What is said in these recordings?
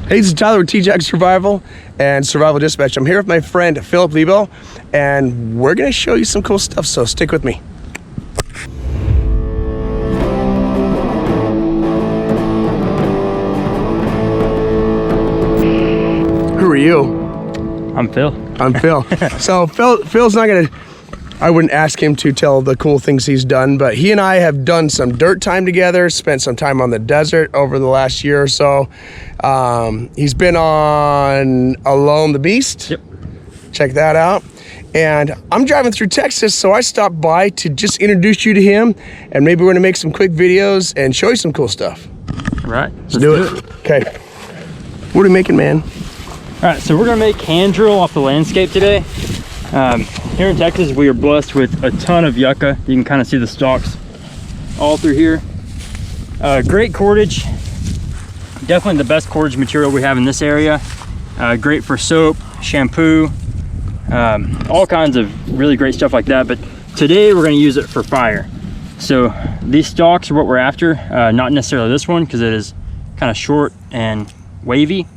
Hey, this is Tyler with TJAC Survival and Survival Dispatch. I'm here with my friend Phillip Liebel, and we're gonna show you some cool stuff, so stick with me. Who are you? I'm Phil. I'm Phil. So Phil's not gonna, I wouldn't ask him to tell the cool things he's done, but he and I have done some dirt time together, spent some time on the desert over the last year or so. He's been on Alone the Beast. Yep. Check that out. And I'm driving through Texas, so I stopped by to just introduce you to him, and maybe we're gonna make some quick videos and show you some cool stuff. All right, let's do it. Okay. What are we making, man? All right, so we're gonna make hand drill off the landscape today. Here in Texas, we are blessed with a ton of yucca. You can kind of see the stalks all through here. Great cordage, definitely the best cordage material we have in this area. Great for soap, shampoo, all kinds of really great stuff like that. But today we're gonna use it for fire. So these stalks are what we're after, not necessarily this one because it is kind of short and wavy.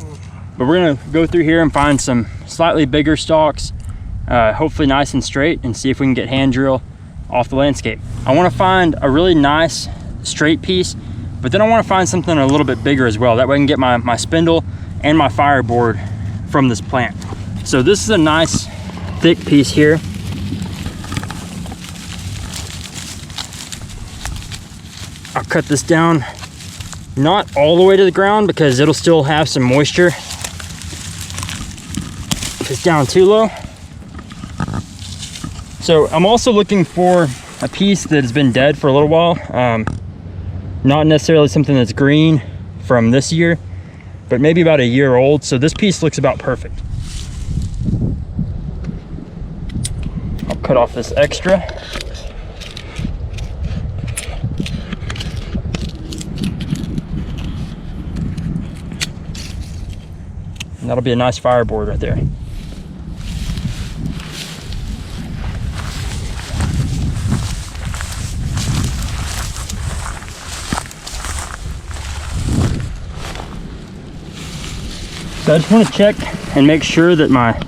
But we're gonna go through here and find some slightly bigger stalks, hopefully nice and straight, and see if we can get hand drill off the landscape. I wanna find a really nice straight piece, but then I wanna find something a little bit bigger as well. That way I can get my spindle and my fireboard from this plant. So this is a nice thick piece here. I'll cut this down, not all the way to the ground because it'll still have some moisture. If it's down too low. So I'm also looking for a piece that has been dead for a little while. Not necessarily something that's green from this year, but maybe about a year old. So this piece looks about perfect. I'll cut off this extra. And that'll be a nice fireboard right there. So I just want to check and make sure that my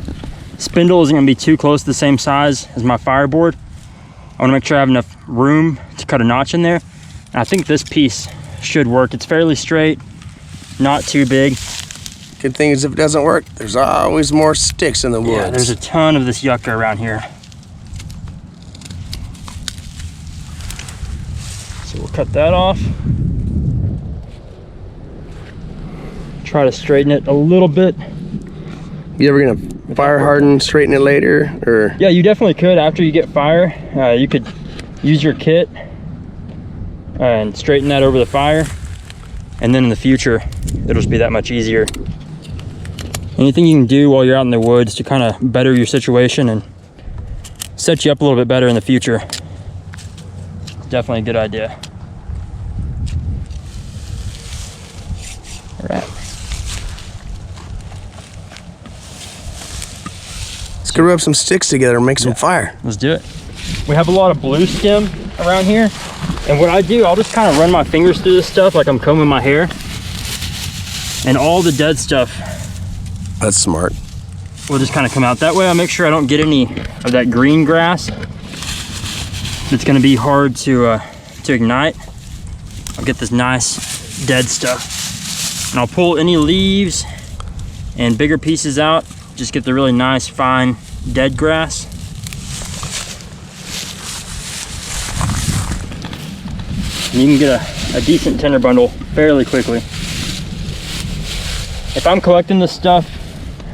spindle isn't going to be too close to the same size as my fireboard. I want to make sure I have enough room to cut a notch in there. And I think this piece should work. It's fairly straight, not too big. Good thing is if it doesn't work, there's always more sticks in the woods. Yeah, there's a ton of this yucca around here. So we'll cut that off. Try to straighten it a little bit. You ever gonna fire harden, straighten it later, or? Yeah, you definitely could. After you get fire, you could use your kit and straighten that over the fire, and then in the future it'll just be that much easier. Anything you can do while you're out in the woods to kind of better your situation and set you up a little bit better in the future, definitely a good idea. All right. Let's go rub some sticks together and make some fire. Let's do it. We have a lot of blue stem around here, and what I do, I'll just kind of run my fingers through this stuff like I'm combing my hair, and all the dead stuff, that's smart, will just kind of come out. That way I make sure I don't get any of that green grass that's going to be hard to ignite. I'll get this nice dead stuff, and I'll pull any leaves and bigger pieces out. Just get the really nice fine dead grass. And you can get a decent tinder bundle fairly quickly. If I'm collecting this stuff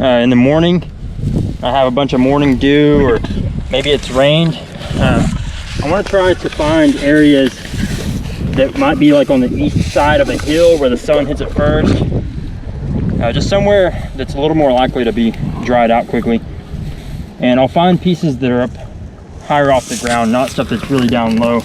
in the morning, I have a bunch of morning dew, or maybe it's rained, I want to try to find areas that might be like on the east side of a hill where the sun hits it first. Just somewhere that's a little more likely to be dried out quickly. And I'll find pieces that are up higher off the ground, not stuff that's really down low.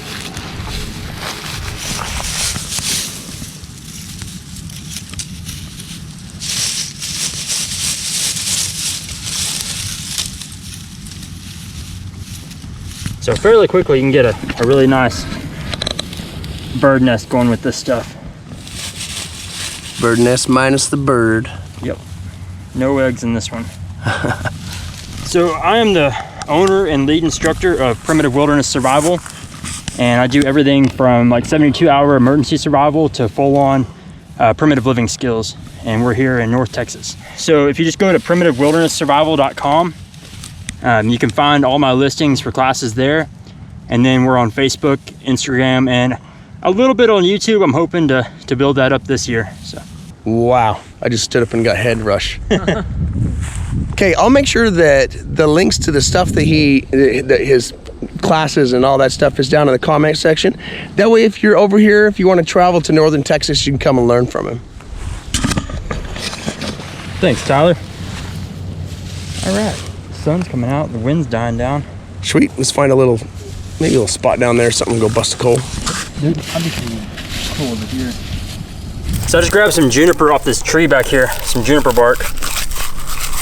So fairly quickly you can get a really nice bird nest going with this stuff. Bird nest minus the bird. Yep. No eggs in this one. So I am the owner and lead instructor of Primitive Wilderness Survival. And I do everything from like 72-hour emergency survival to full-on primitive living skills. And we're here in North Texas. So if you just go to primitivewildernesssurvival.com, you can find all my listings for classes there. And then we're on Facebook, Instagram, and a little bit on YouTube. I'm hoping to build that up this year. So. Wow, I just stood up and got head rush. Okay, I'll make sure that the links to the stuff that his classes and all that stuff is down in the comment section. That way, if you're over here, if you want to travel to northern Texas, you can come and learn from him. Thanks, Tyler. All right, the sun's coming out, the wind's dying down. Sweet, let's find maybe a little spot down there, something to go bust a coal. Dude, I'm just cool over here. So I just grabbed some juniper off this tree back here, some juniper bark.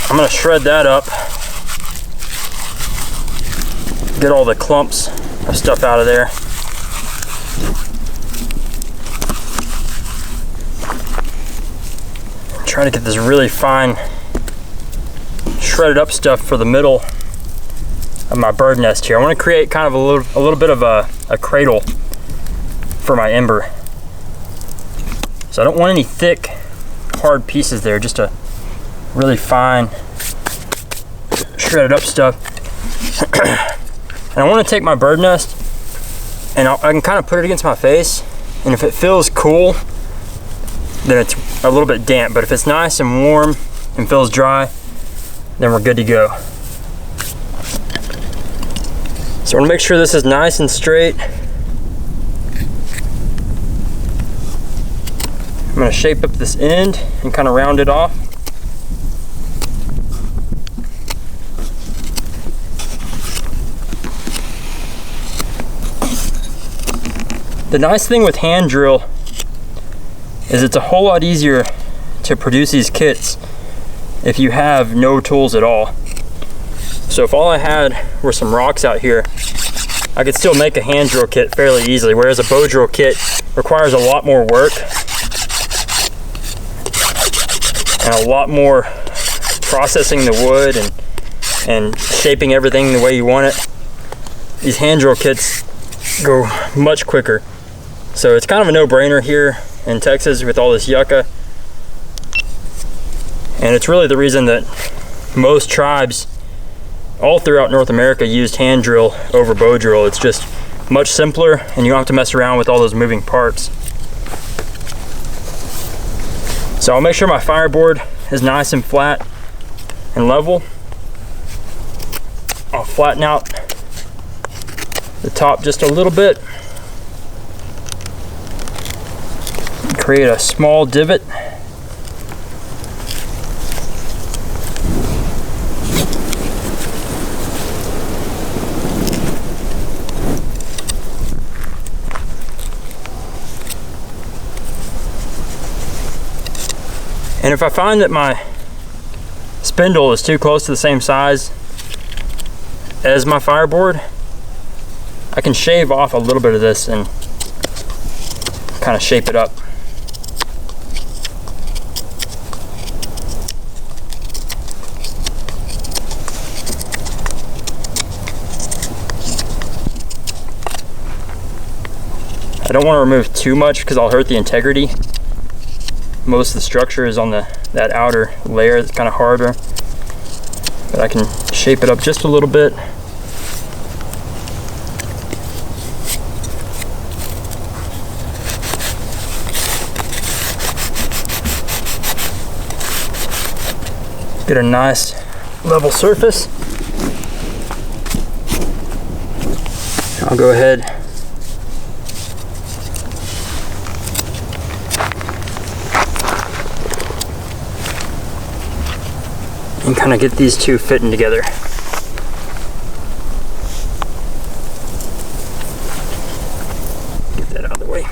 I'm gonna shred that up. Get all the clumps of stuff out of there. Try to get this really fine, shredded up stuff for the middle of my bird nest here. I want to create kind of a little bit of a cradle for my ember. So I don't want any thick, hard pieces there, just a really fine, shredded up stuff. And I want to take my bird nest and I can kind of put it against my face, and if it feels cool, then it's a little bit damp, but if it's nice and warm and feels dry, then we're good to go. So I want to make sure this is nice and straight. I'm going to shape up this end and kind of round it off. The nice thing with hand drill is it's a whole lot easier to produce these kits if you have no tools at all. So if all I had were some rocks out here, I could still make a hand drill kit fairly easily, whereas a bow drill kit requires a lot more work and a lot more processing the wood and shaping everything the way you want it. These hand drill kits go much quicker. So it's kind of a no-brainer here in Texas with all this yucca. And it's really the reason that most tribes all throughout North America used hand drill over bow drill. It's just much simpler and you don't have to mess around with all those moving parts. So I'll make sure my fireboard is nice and flat and level. I'll flatten out the top just a little bit. Create a small divot. And if I find that my spindle is too close to the same size as my fireboard, I can shave off a little bit of this and kind of shape it up. I don't want to remove too much because I'll hurt the integrity. Most of the structure is on that outer layer that's kind of harder, but I can shape it up just a little bit. Get a nice level surface. I'll go ahead and kind of get these two fitting together. Get that out of the way.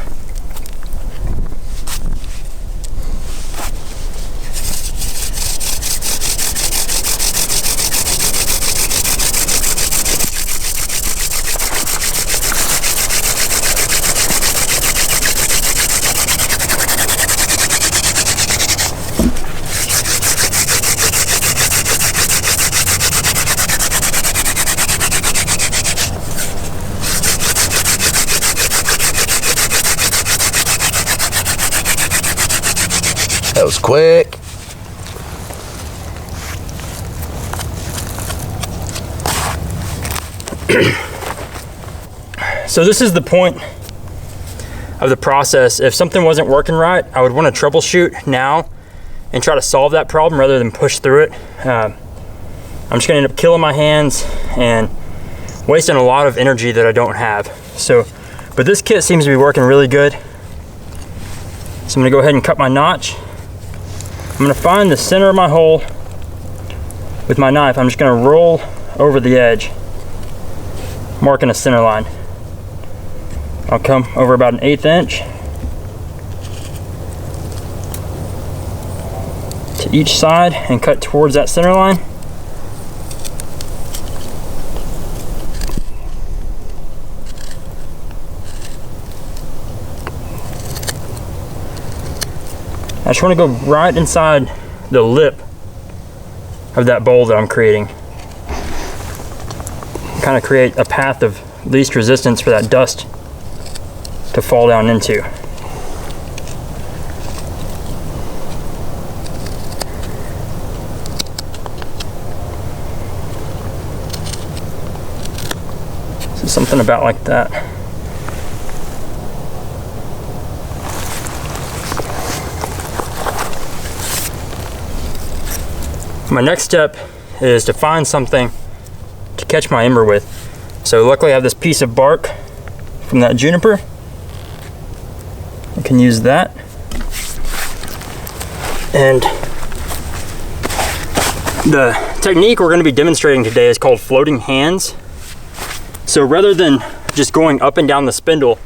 That was quick. So this is the point of the process. If something wasn't working right, I would want to troubleshoot now and try to solve that problem rather than push through it. I'm just gonna end up killing my hands and wasting a lot of energy that I don't have. So, but this kit seems to be working really good. So I'm gonna go ahead and cut my notch. I'm gonna find the center of my hole with my knife. I'm just gonna roll over the edge, marking a center line. I'll come over about 1/8 inch to each side and cut towards that center line. I just want to go right inside the lip of that bowl that I'm creating. Kind of create a path of least resistance for that dust to fall down into. So something about like that. My next step is to find something to catch my ember with. So luckily I have this piece of bark from that juniper. I can use that. And the technique we're going to be demonstrating today is called floating hands. So rather than just going up and down the spindle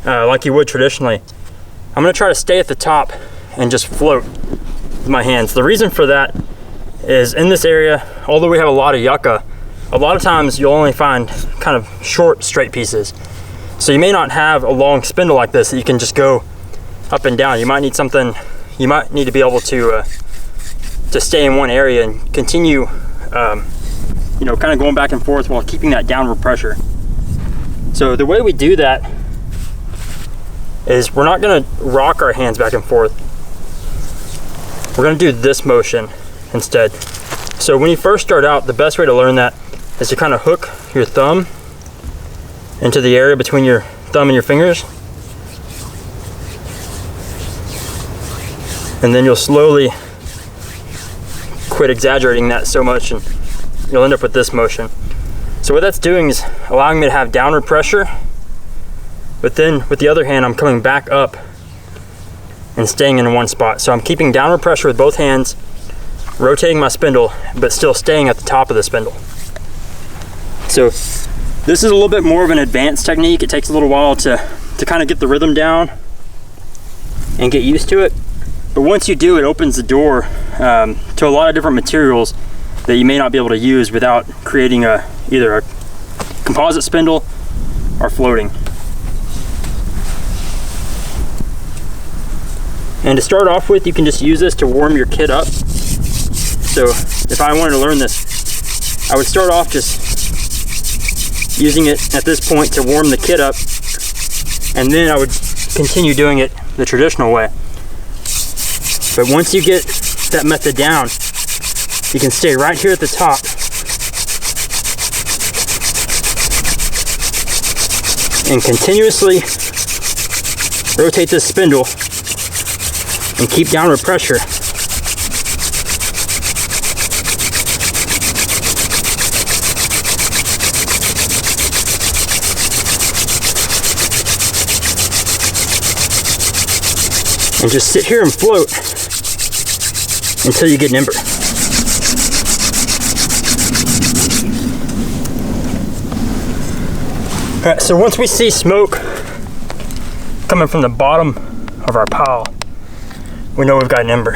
like you would traditionally, I'm going to try to stay at the top and just float with my hands. The reason for that is in this area, although we have a lot of yucca, a lot of times you'll only find kind of short straight pieces. So you may not have a long spindle like this that you can just go up and down. You might need something, you might need to be able to stay in one area and continue, you know, kind of going back and forth while keeping that downward pressure. So the way we do that is we're not gonna rock our hands back and forth. We're gonna do this motion instead. So when you first start out, the best way to learn that is to kind of hook your thumb into the area between your thumb and your fingers. And then you'll slowly quit exaggerating that so much and you'll end up with this motion. So what that's doing is allowing me to have downward pressure, but then with the other hand, I'm coming back up and staying in one spot. So I'm keeping downward pressure with both hands, rotating my spindle, but still staying at the top of the spindle. So this is a little bit more of an advanced technique. It takes a little while to kind of get the rhythm down and get used to it. But once you do, it opens the door to a lot of different materials that you may not be able to use without creating either a composite spindle or floating. And to start off with, you can just use this to warm your kit up. So if I wanted to learn this, I would start off just using it at this point to warm the kit up, and then I would continue doing it the traditional way. But once you get that method down, you can stay right here at the top and continuously rotate this spindle and keep downward pressure. And just sit here and float until you get an ember. All right, so once we see smoke coming from the bottom of our pile, we know we've got an ember.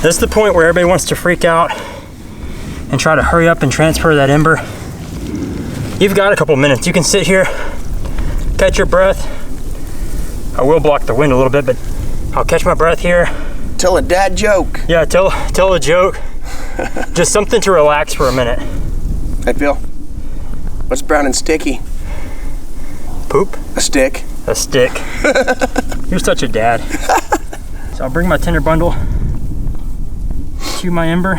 This is the point where everybody wants to freak out and try to hurry up and transfer that ember. You've got a couple minutes. You can sit here, catch your breath. I will block the wind a little bit, but I'll catch my breath here. Tell a dad joke. Yeah, tell a joke. Just something to relax for a minute. Hey, Phil. What's brown and sticky? Poop? A stick. A stick. You're such a dad. So I'll bring my tinder bundle to my ember.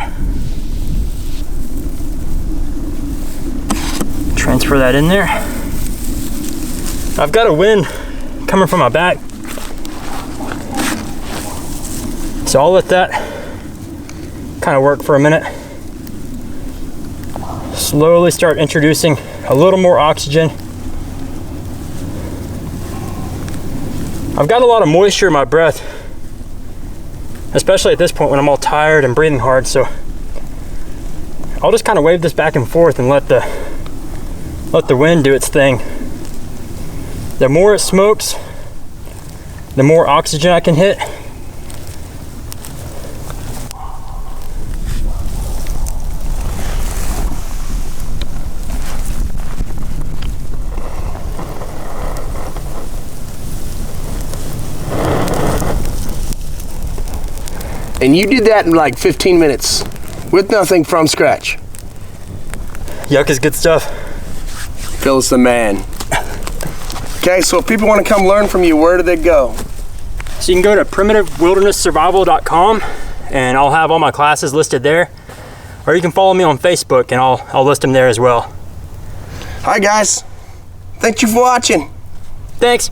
Transfer that in there. I've got a wind coming from my back, so I'll let that kind of work for a minute. Slowly start introducing a little more oxygen. I've got a lot of moisture in my breath, especially at this point when I'm all tired and breathing hard, so I'll just kind of wave this back and forth and let the wind do its thing. The more it smokes, the more oxygen I can hit. And you did that in like 15 minutes with nothing from scratch. Yucca's good stuff. Phil's the man. Okay, so if people want to come learn from you, where do they go? So you can go to primitivewildernesssurvival.com and I'll have all my classes listed there. Or you can follow me on Facebook and I'll list them there as well. Hi guys. Thank you for watching. Thanks.